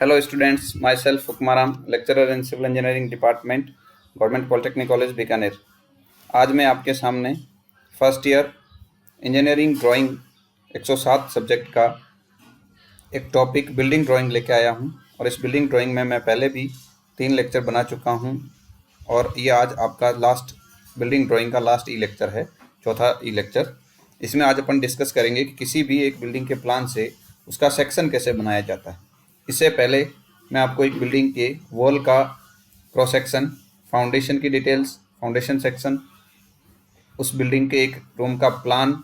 Hello students, myself Ukmaram, lecturer in Civil Engineering Department, Government Polytechnic College Bikaner. आज मैं आपके सामने first year engineering drawing 107 subject का एक टॉपिक बिल्डिंग ड्राइंग लेके आया हूं। और इस बिल्डिंग ड्राइंग में मैं पहले भी 3 लेक्चर बना चुका हूं और ये आज आपका लास्ट बिल्डिंग ड्राइंग का लास्ट ई लेक्चर है, चौथा ई लेक्चर। इसमें आज अपन डिस्कस करेंगे कि किसी भी एक बिल्डिंग के प्लान से उसका सेक्शन कैसे बनाया जाता है। इससे पहले मैं आपको एक बिल्डिंग के वॉल का क्रॉस सेक्शन, फाउंडेशन की डिटेल्स, फाउंडेशन सेक्शन, उस बिल्डिंग के एक रूम का प्लान,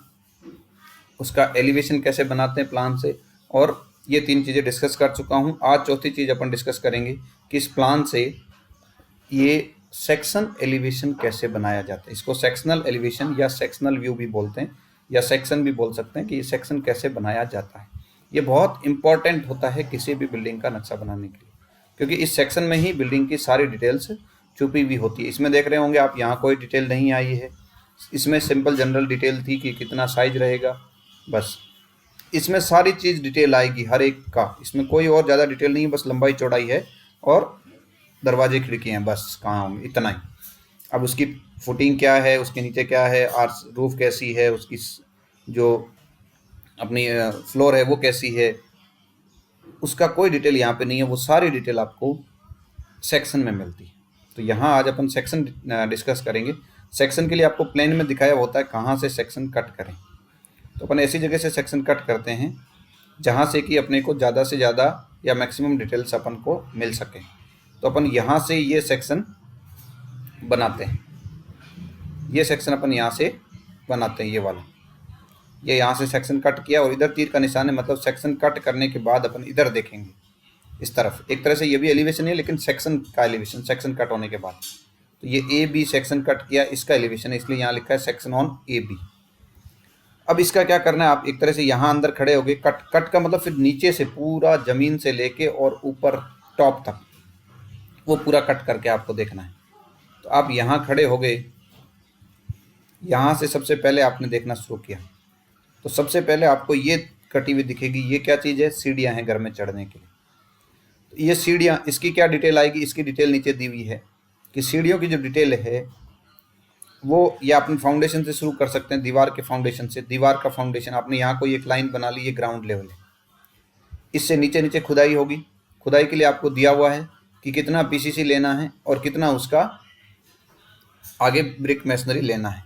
उसका एलिवेशन कैसे बनाते हैं प्लान से, और ये 3 चीज़ें डिस्कस कर चुका हूँ। आज चौथी चीज़ अपन डिस्कस करेंगे कि इस प्लान से ये सेक्शन एलिवेशन कैसे बनाया जाता है। इसको सेक्शनल एलिवेशन या सेक्शनल व्यू भी बोलते हैं या सेक्शन भी बोल सकते हैं कि ये सेक्शन कैसे बनाया जाता है। ये बहुत इंपॉर्टेंट होता है किसी भी बिल्डिंग का नक्शा बनाने के लिए, क्योंकि इस सेक्शन में ही बिल्डिंग की सारी डिटेल्स छुपी हुई होती है। इसमें देख रहे होंगे आप, यहाँ कोई डिटेल नहीं आई है। इसमें सिंपल जनरल डिटेल थी कि कितना साइज रहेगा, बस। इसमें सारी चीज़ डिटेल आएगी हर एक का। इसमें कोई और ज़्यादा डिटेल नहीं है, बस लंबाई चौड़ाई है और दरवाजे खिड़कियाँ हैं, बस कहाँ होंगे, इतना ही। अब उसकी फुटिंग क्या है, उसके नीचे क्या है, आर्च रूफ कैसी है, उसकी जो अपनी फ्लोर है वो कैसी है, उसका कोई डिटेल यहाँ पे नहीं है। वो सारी डिटेल आपको सेक्शन में मिलती है। तो यहाँ आज अपन सेक्शन डिस्कस करेंगे। सेक्शन के लिए आपको प्लेन में दिखाया होता है कहाँ से सेक्शन कट करें। तो अपन ऐसी जगह से सेक्शन कट करते हैं जहाँ से कि अपने को ज़्यादा से ज़्यादा या मैक्सिमम डिटेल्स अपन को मिल सके। तो अपन यहाँ से ये सेक्शन बनाते हैं, ये सेक्शन अपन यहाँ से बनाते हैं, ये वाला। ये यहाँ से सेक्शन कट किया और इधर तीर का निशान है, मतलब सेक्शन कट करने के बाद अपन इधर देखेंगे इस तरफ। एक तरह से ये भी एलिवेशन है, लेकिन सेक्शन का एलिवेशन, सेक्शन कट होने के बाद। तो ये ए बी सेक्शन कट किया, इसका एलिवेशन है, इसलिए यहाँ लिखा है सेक्शन ऑन ए बी। अब इसका क्या करना है, आप एक तरह से यहाँ अंदर खड़े हो गए। कट, कट का मतलब फिर नीचे से पूरा जमीन से लेके और ऊपर टॉप तक वो पूरा कट करके आपको देखना है। तो आप यहाँ खड़े हो गए, यहाँ से सबसे पहले आपने देखना शुरू किया तो सबसे पहले आपको ये कटी हुई दिखेगी। ये क्या चीज़ है, सीढ़ियाँ हैं घर में चढ़ने के लिए। तो ये सीढ़ियाँ, इसकी क्या डिटेल आएगी, इसकी डिटेल नीचे दी हुई है कि सीढ़ियों की जो डिटेल है वो, या अपनी फाउंडेशन से शुरू कर सकते हैं, दीवार के फाउंडेशन से। दीवार का फाउंडेशन आपने यहाँ कोई एक लाइन बना ली, ये ग्राउंड लेवल है। इससे नीचे नीचे खुदाई होगी। खुदाई के लिए आपको दिया हुआ है कि कितना पीसीसी लेना है और कितना उसका आगे ब्रिक मेसनरी लेना है।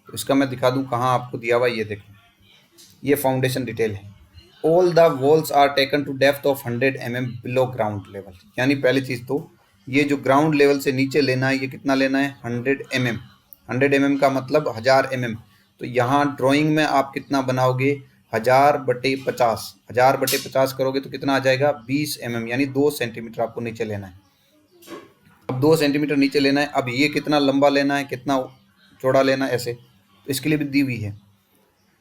तो इसका मैं दिखा दूँ कहाँ आपको दिया हुआ है, ये देखो, ये फाउंडेशन डिटेल है। All the walls are taken to depth of 100 mm below ground level. यानी पहली चीज़ तो ये जो ग्राउंड लेवल से नीचे लेना है, ये कितना लेना है, 100 mm। 100 mm का मतलब 1000 mm। तो यहाँ ड्राइंग में आप कितना बनाओगे, 1000/50। 1000/50 करोगे तो कितना आ जाएगा, 20 mm, यानी 2 सेंटीमीटर आपको नीचे लेना है। अब 2 सेंटीमीटर नीचे लेना है। अब ये कितना लंबा लेना है, कितना चौड़ा लेना है, ऐसे। तो इसके लिए भी दी हुई है।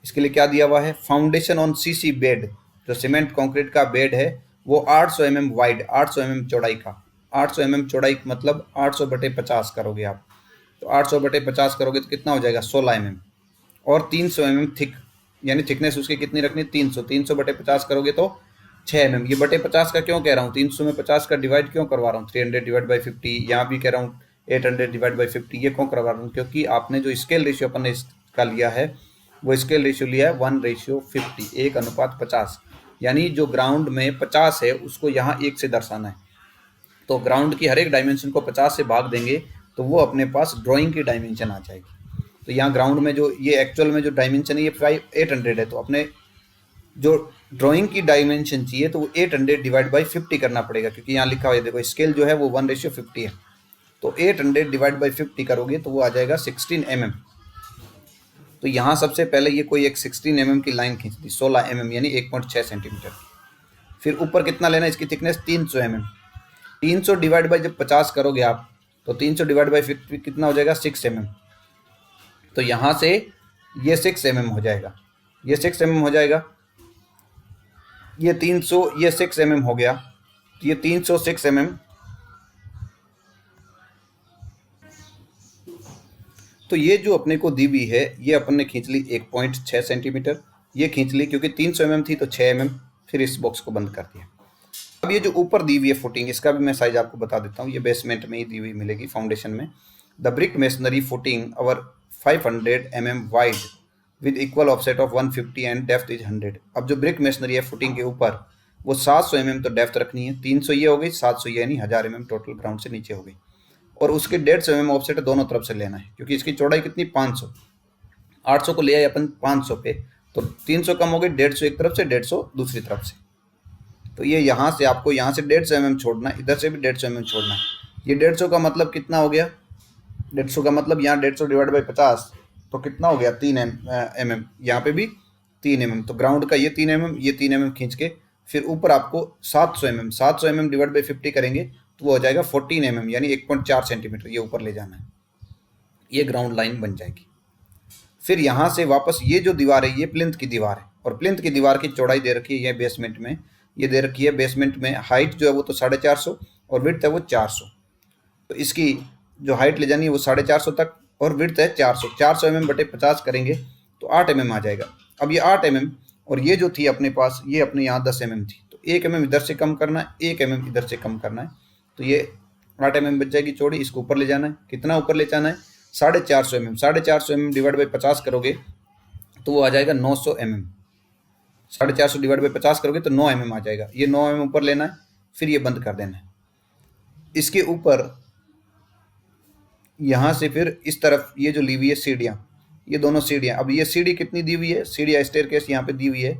इसके लिए क्या दिया हुआ है, फाउंडेशन ऑन सीसी बेड, जो सीमेंट कंक्रीट का बेड है वो 800 mm वाइड, 800 mm चौड़ाई का। 800 mm चौड़ाई मतलब 800/50 करोगे आप। तो 800/50 करोगे तो कितना हो जाएगा, 16 mm। और 300 mm थिक, यानी थिकनेस उसकी कितनी रखनी, 300। 300/50 करोगे तो 6 mm। ये बटे 50 का क्यों कह रहा हूँ, 300 में 50 का डिवाइड क्यों करवा रहा हूँ, 300/50। यहाँ भी कह रहा हूँ 800/50। ये क्यों करवा रहा हूँ, क्योंकि आपने जो स्केल रेशियो अपन ने इसका लिया है वो स्केल रेशियो लिया है 1:50, 1:50। यानी जो ग्राउंड में 50 है उसको यहाँ 1 से दर्शाना है। तो ग्राउंड की हर एक डायमेंशन को 50 से भाग देंगे तो वो अपने पास ड्राइंग की डायमेंशन आ जाएगी। तो यहाँ ग्राउंड में जो ये एक्चुअल में जो डायमेंशन है ये 800 है। तो अपने जो ड्राइंग की डायमेंशन चाहिए तो वो 800/50 करना पड़ेगा, क्योंकि यहाँ लिखा हुआ है, देखो स्केल जो है वो 1:50 है। तो 800/50 करोगे तो वो आ जाएगा 16 mm। तो यहाँ सबसे पहले ये कोई एक 16 mm की लाइन खींच दी, 16 mm यानी 1.6 सेंटीमीटर। फिर ऊपर कितना लेना है, इसकी थिकनेस 300 mm। 300 डिवाइड बाई जब 50 करोगे आप तो 300 डिवाइड बाई 50 कितना हो जाएगा, 6 mm। तो यहाँ से ये 6 mm हो जाएगा, ये 6 mm हो जाएगा। ये 300, ये 6 mm हो गया। तो ये 306 mm। तो ये जो अपने को दी हुई है ये अपन ने खींच ली 1.6 सेंटीमीटर। ये खींच ली क्योंकि 300 mm थी तो 6 mm। फिर इस बॉक्स को बंद कर दिया। अब ये जो ऊपर दी हुई है फुटिंग, इसका भी मैं साइज आपको बता देता हूँ। ये बेसमेंट में ही दी हुई मिलेगी, फाउंडेशन में। The brick masonry footing our 500 mm wide with equal offset of 150 and depth is 100। अब जो ब्रिक मेसनरी है फुटिंग के ऊपर, वो 700 mm तो डेप्थ रखनी है, 300 ये हो गई, 700 ये, यानी 1000 mm टोटल ग्राउंड से नीचे हो गई। और उसके 150 mm ऑफसेट दोनों तरफ से लेना है, क्योंकि इसकी चौड़ाई कितनी, 500। 800 को ले आए अपन 500 पे, तो 300 कम हो गई, 150 एक तरफ से, 150 दूसरी तरफ से। तो ये यहाँ से आपको, यहाँ से 150 mm छोड़ना है, इधर से भी 150 mm छोड़ना है। ये 150 का मतलब कितना हो गया, 150 का मतलब यहाँ 150 डिवाइड बाई 50, तो कितना हो गया, 3 mm। यहाँ पे भी 3 mm, तो ग्राउंड का ये 3 mm, ये 3 mm खींच के फिर ऊपर आपको 700 mm डिवाइड बाई 50 करेंगे तो वो हो जाएगा 14 mm, यानी 1.4 सेंटीमीटर ये ऊपर ले जाना है। ये ग्राउंड लाइन बन जाएगी। फिर यहाँ से वापस ये जो दीवार है, ये प्लिंथ की दीवार है, और प्लिंथ की दीवार की चौड़ाई दे रखी है ये बेसमेंट में, ये दे रखी है बेसमेंट में। हाइट जो है वो तो 450 और विड्थ है वो 400, तो इसकी जो हाइट ले जानी है वो 450 तक, और विड्थ है 400। 400 mm बटे 50 करेंगे तो 8 mm आ जाएगा। अब ये 8 mm, और ये जो थी अपने पास, ये अपने यहाँ 10 mm थी, तो 1 mm इधर से कम करना है, 1 mm इधर से कम करना है, तो ये 8 mm बच जाएगी चौड़ी। इसको ऊपर ले जाना है, कितना ऊपर ले जाना है, 450 mm। 450 mm डिवाइड बाई 50 करोगे तो वो आ जाएगा 900 mm। 450 डिवाइड बाई 50 करोगे तो 9 mm आ जाएगा। ये 9 mm ऊपर लेना है, फिर ये बंद कर देना है। इसके ऊपर यहाँ से फिर इस तरफ ये जो ली हुई है सीढ़ियाँ, ये दोनों सीढ़ियाँ, अब ये सीढ़ी कितनी दी हुई है, सीढ़ियाँ स्टेयरकेस यहाँ पे दी हुई है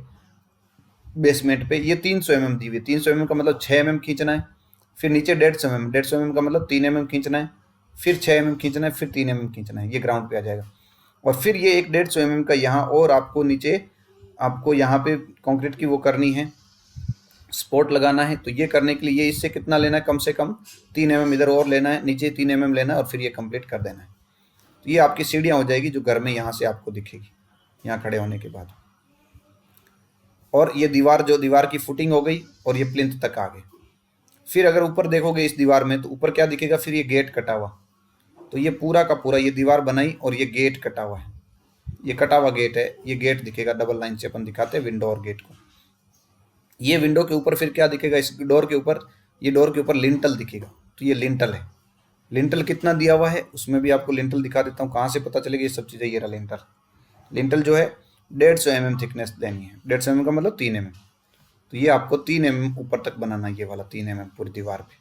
बेसमेंट पे, ये 300 mm दी हुई है। 300 mm का मतलब 6 mm खींचना है, फिर नीचे 150 mm, 150 mm का मतलब 3 mm खींचना है, फिर 6 mm खींचना है, फिर 3 mm खींचना है, ये ग्राउंड पे आ जाएगा। और फिर ये एक 150 mm का यहाँ, और आपको नीचे आपको यहाँ पे कंक्रीट की वो करनी है, स्पॉट लगाना है। तो ये करने के लिए ये इससे कितना लेना है, कम से कम 3 mm इधर और लेना है, नीचे 3 mm लेना है, और फिर ये कंप्लीट कर देना है। तो ये आपकी सीढ़ियाँ हो जाएगी जो घर में यहाँ से आपको दिखेगी, यहाँ खड़े होने के बाद। और ये दीवार, जो दीवार की फुटिंग हो गई, और ये प्लिंथ तक आ गए। फिर अगर ऊपर देखोगे इस दीवार में, तो ऊपर क्या दिखेगा, फिर ये गेट कटा हुआ। तो ये पूरा का पूरा ये दीवार बनाई और ये गेट कटा हुआ है, ये कटा हुआ गेट है, ये गेट दिखेगा, डबल लाइन से अपन दिखाते हैं विंडो और गेट को। ये विंडो के ऊपर फिर क्या दिखेगा, इस डोर के ऊपर, ये डोर के ऊपर लिंटल दिखेगा, तो ये लिंटल है। लिंटल कितना दिया हुआ है, उसमें भी आपको लिंटल दिखा देता हूँ, कहाँ से पता चलेगी ये सब चीज़ें। ये रहा लिंटल। लिंटल जो है 150 mm थिकनेस देनी है, 150 mm का मतलब 3 mm, तो ये आपको 3 mm ऊपर तक बनाना है, ये वाला 3 mm पूरी दीवार पे।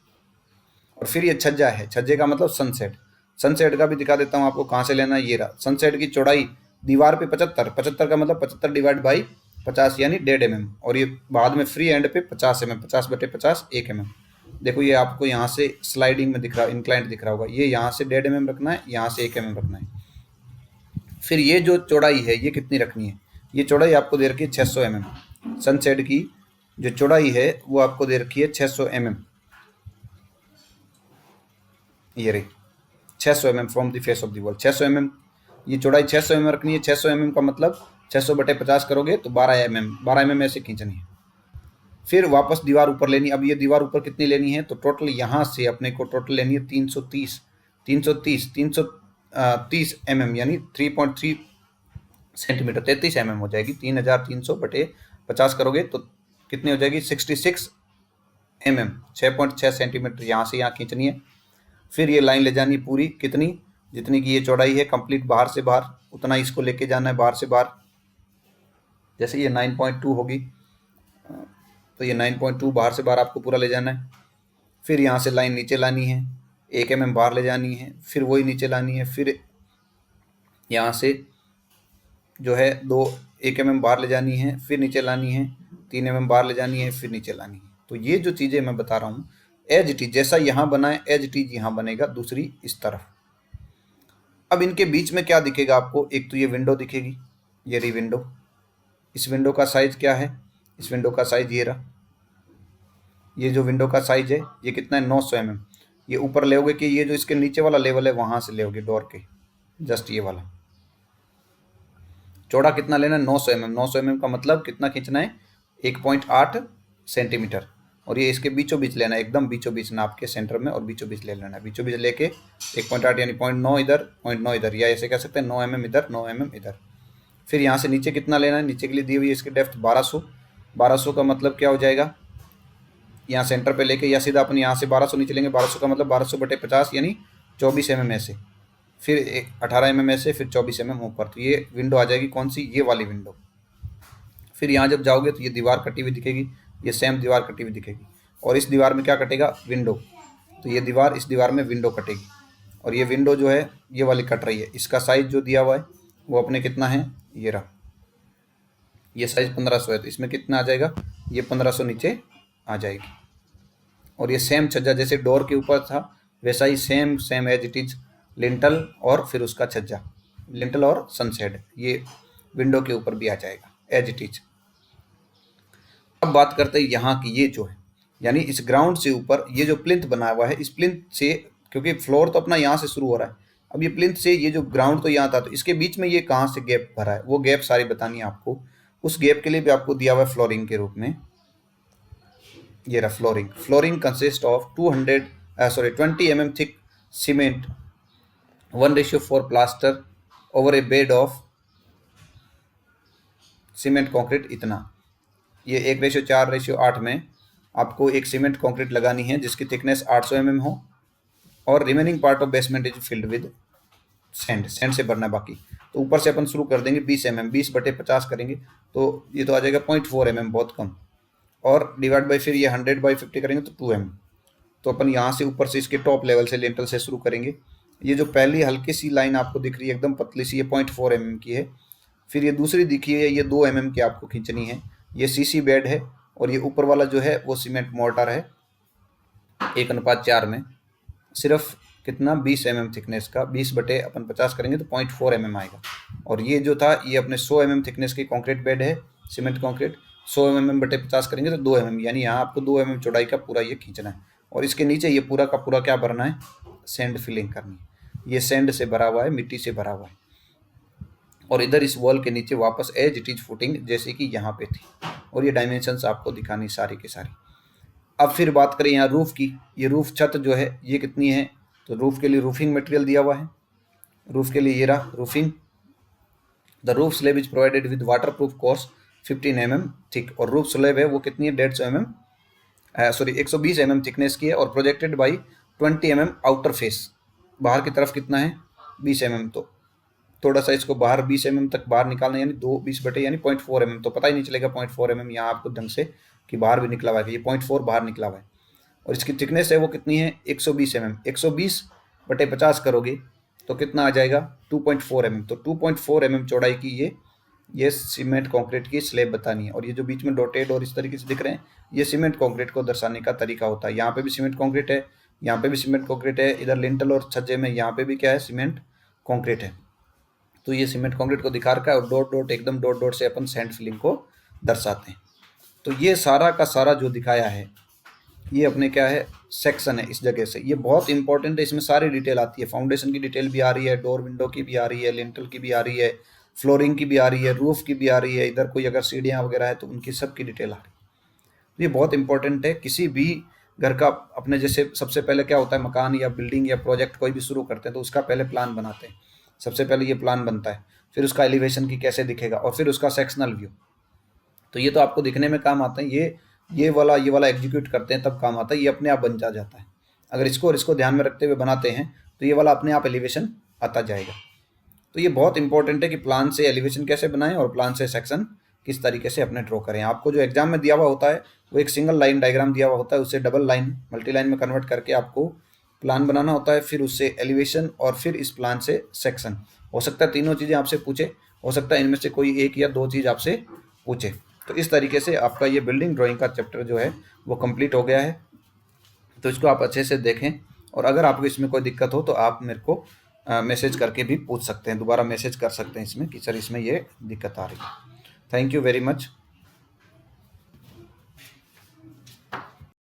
और फिर ये छज्जा है, छज्जे का मतलब सनसेट। सनसेट का भी दिखा देता हूँ आपको, कहाँ से लेना है। ये रहा सनसेट की चौड़ाई दीवार पे 75 का मतलब 75 डिवाइड बाई 50 यानी 1.5 mm, और ये बाद में फ्री एंड पे 50 mm, 50 बटे 50 1 mm। देखो ये आपको यहाँ से स्लाइडिंग में दिख रहा, इंक्लाइंट दिख रहा होगा, ये यहाँ से 1.5 mm रखना है, यहाँ से 1 mm रखना है। फिर ये जो चौड़ाई है ये कितनी रखनी है, ये चौड़ाई आपको दे रखी है 600 mm। सनसेट की जो चौड़ाई है वो आपको दे रखी है 600 mm, ये रही 600 mm from the face of the wall. 600 mm ये चौड़ाई 600 mm रखनी है। 600 mm का मतलब 600 बटे 50 करोगे तो 12 mm ऐसे खींचनी है। फिर वापस दीवार ऊपर लेनी। अब ये दीवार ऊपर कितनी लेनी है, तो टोटल यहाँ से अपने को टोटल लेनी है 330 mm, यानी 3.3 सेंटीमीटर, 33 mm हो जाएगी। 3300 बटे 50 करोगे तो कितनी हो जाएगी, 66 mm, 6.6 सेंटीमीटर यहाँ से यहाँ खींचनी है। फिर ये लाइन ले जानी पूरी, कितनी, जितनी की ये चौड़ाई है कंप्लीट, बाहर से बाहर उतना इसको लेके जाना है, बाहर से बाहर। जैसे ये 9.2 होगी तो ये 9.2 बाहर से बाहर आपको पूरा ले जाना है। फिर यहाँ से लाइन नीचे लानी है, 1 mm बाहर ले जानी है, फिर वही नीचे लानी है। फिर यहाँ से जो है 1 mm बाहर ले जानी है, फिर नीचे लानी है, 3 mm बाहर ले जानी है, फिर नीचे लानी है। तो ये जो चीज़ें मैं बता रहा हूँ एज इट इज, जैसा यहाँ बना है एज इट इज यहाँ बनेगा दूसरी इस तरफ। अब इनके बीच में क्या दिखेगा आपको, एक तो ये विंडो दिखेगी, ये रही विंडो। इस विंडो का साइज क्या है, इस विंडो का साइज ये रहा। ये जो विंडो का साइज है ये कितना है, 900 mm। ये ऊपर लेओगे कि ये जो इसके नीचे वाला लेवल है वहां से लेओगे डोर के, जस्ट ये वाला। चौड़ा कितना लेना है, 900 mm। 900 mm का मतलब कितना खींचना है, 1.8 सेंटीमीटर। और ये इसके बीचों बीच लेना है, एकदम बीचों बीच नाप के सेंटर में, और बीचों बीच ले लेना है। बीचों बीच लेके 1.8 यानी 0.9 इधर, 0.9 इधर, या ऐसे कह सकते हैं 9 mm इधर, 9 mm इधर। फिर यहाँ से नीचे कितना लेना है, नीचे के लिए दी हुई है इसकी डेप्थ 1200। 1200 का मतलब क्या हो जाएगा, यहाँ सेंटर पे लेके, या सीधा अपन यहाँ से 1200 नीचे लेंगे। 1200 का मतलब 1200/50 यानी 24 mm ऐसे, फिर 18 mm ऐसे, फिर 24 mm ऊपर। तो ये विंडो आ जाएगी कौन सी, ये वाली विंडो। फिर यहाँ जब जाओगे तो ये दीवार कटी हुई दिखेगी, ये सेम दीवार कटी हुई दिखेगी, और इस दीवार में क्या कटेगा, विंडो। तो ये दीवार, इस दीवार में विंडो कटेगी, और ये विंडो जो है ये वाली कट रही है। इसका साइज जो दिया हुआ है वो अपने कितना है, ये रहा, ये साइज 1500 है। तो इसमें कितना आ जाएगा, ये 1500 नीचे आ जाएगी। और ये सेम छज्जा जैसे डोर के ऊपर था वैसा ही same as it is lintel, और फिर उसका छज्जा, लिंटल और सनसेड, ये विंडो के ऊपर भी आ जाएगा एज इट इज। अब बात करते हैं यहाँ की, ये जो है यानी इस ग्राउंड से ऊपर ये जो प्लिंथ बना हुआ है, इस प्लिंथ से, क्योंकि फ्लोर तो अपना यहाँ से शुरू हो रहा है, अब ये प्लिंथ से ये जो ग्राउंड तो यहाँ था, तो इसके बीच में ये कहाँ से गैप भरा है, वो गैप सारी बतानी है आपको। उस गैप के लिए भी आपको दिया हुआ है फ्लोरिंग के रूप में, ये रहा flooring. Flooring consist of 20 mm thick cement 1:4 plaster over A bed of cement concrete. इतना, ये 1:4:8 में आपको एक सीमेंट कॉन्क्रीट लगानी है जिसकी थिकनेस 800 mm हो, और remaining part of basement is filled with sand, sand से भरना बाकी। तो ऊपर से अपन शुरू कर देंगे 20 mm, 20/50 करेंगे तो ये तो आ जाएगा 0.4 mm, बहुत कम, और डिवाइड बाई फिर ये 100/50 करेंगे तो 2 mm। तो अपन यहाँ से ऊपर से इसके टॉप लेवल से लिंटल से शुरू करेंगे। ये जो पहली हल्की सी लाइन आपको दिख रही है एकदम पतली सी, ये 0.4 mm की है। फिर ये दूसरी दिखी है, ये 2 mm की आपको खींचनी है। ये सीसी बेड है, और ये ऊपर वाला जो है वो सीमेंट मोर्टार है 1:4 में, सिर्फ कितना 20 mm थिकनेस का, 20/50 करेंगे तो 0.4 mm आएगा। और ये जो था ये अपने 100 mm थिकनेस की कंक्रीट बेड है, सीमेंट कंक्रीट, 100 mm/50 करेंगे तो 2 mm, यानी यहाँ आपको 2 mm चौड़ाई का पूरा ये खींचना है। और इसके नीचे ये पूरा का पूरा क्या भरना है, सैंड फिलिंग करनी है। ये सैंड से भरा हुआ है, मिट्टी से भरा हुआ है, और इधर इस वॉल के नीचे वापस एज इट इज फुटिंग जैसे कि यहाँ पे थी, और ये डायमेंशंस आपको दिखानी सारी की सारी। अब फिर बात करें यहाँ रूफ की, ये रूफ छत जो है ये कितनी है, तो रूफ के लिए रूफिंग मटेरियल दिया हुआ है। रूफ के लिए ये रहा roofing. The roof slab is provided with water proof course 15 mm thick, और रूफ स्लेब है वो कितनी है 150 mm, 120 mm थिकनेस की है, और projected by 20 mm outer face, बाहर की तरफ कितना है 20 mm। तो थोड़ा सा इसको बाहर 20 mm तक बाहर निकालना, यानी 20 यानी 0.4 mm, तो पता ही नहीं चलेगा 0.4 mm यहाँ आपको ढंग से कि बाहर भी निकला हुआ है, ये 0.4 बाहर निकला हुआ है। और इसकी थिकनेस है वो कितनी है 120 mm, 120/50 करोगे तो कितना आ जाएगा 2.4 mm। तो 2.4 mm चौड़ाई की ये सीमेंट कंक्रीट की स्लेब बतानी है। और ये जो बीच में डॉटेड और इस तरीके से दिख रहे हैं, ये सीमेंट कंक्रीट को दर्शाने का तरीका होता है। यहाँ पे भी सीमेंट कंक्रीट है, यहाँ पे भी सीमेंट कंक्रीट है, इधर लिंटल और छज्जे में यहाँ पे भी क्या है सीमेंट कंक्रीट है। तो ये सीमेंट कंक्रीट को दिखा रखा है, और डॉट डॉट एकदम डॉट डॉट से अपन सैंड फिलिंग को दर्शाते हैं। तो ये सारा का सारा जो दिखाया है ये अपने क्या है सेक्शन है इस जगह से, ये बहुत इंपॉर्टेंट है, इसमें सारी डिटेल आती है। फाउंडेशन की डिटेल भी आ रही है, डोर विंडो की भी आ रही है, लिंटल की भी आ रही है, फ्लोरिंग की भी आ रही है, रूफ की भी आ रही है, इधर कोई अगर सीढ़ियाँ वगैरह है तो उनकी सब की डिटेल आ रही है। ये बहुत इंपॉर्टेंट है। किसी भी घर का अपने जैसे सबसे पहले क्या होता है, मकान या बिल्डिंग या प्रोजेक्ट कोई भी शुरू करते हैं तो उसका पहले प्लान बनाते हैं। सबसे पहले ये प्लान बनता है, फिर उसका एलिवेशन की कैसे दिखेगा, और फिर उसका सेक्शनल व्यू। तो ये तो आपको दिखने में काम आता है, ये वाला एग्जीक्यूट करते हैं तब काम आता है, ये अपने आप बन जाता है। अगर इसको और इसको ध्यान में रखते हुए बनाते हैं तो ये वाला अपने आप एलिवेशन आता जाएगा। तो ये बहुत इंपॉर्टेंट है कि प्लान से एलिवेशन कैसे बनाएं और प्लान से सेक्शन किस तरीके से अपने ड्रॉ करें। आपको जो एग्जाम में दिया हुआ होता है वो एक सिंगल लाइन डायग्राम दिया हुआ होता है, उसे डबल लाइन मल्टी लाइन में कन्वर्ट करके आपको प्लान बनाना होता है, फिर उससे एलिवेशन और फिर इस प्लान से सेक्शन। हो सकता है तीनों चीज़ें आपसे पूछे, हो सकता है इनमें से कोई एक या दो चीज़ आपसे पूछे। तो इस तरीके से आपका ये बिल्डिंग ड्राइंग का चैप्टर जो है वो कंप्लीट हो गया है। तो इसको आप अच्छे से देखें, और अगर आपको इसमें कोई दिक्कत हो तो आप मेरे को मैसेज करके भी पूछ सकते हैं, दोबारा मैसेज कर सकते हैं इसमें कि सर इसमें ये दिक्कत आ रही है। Thank you very much.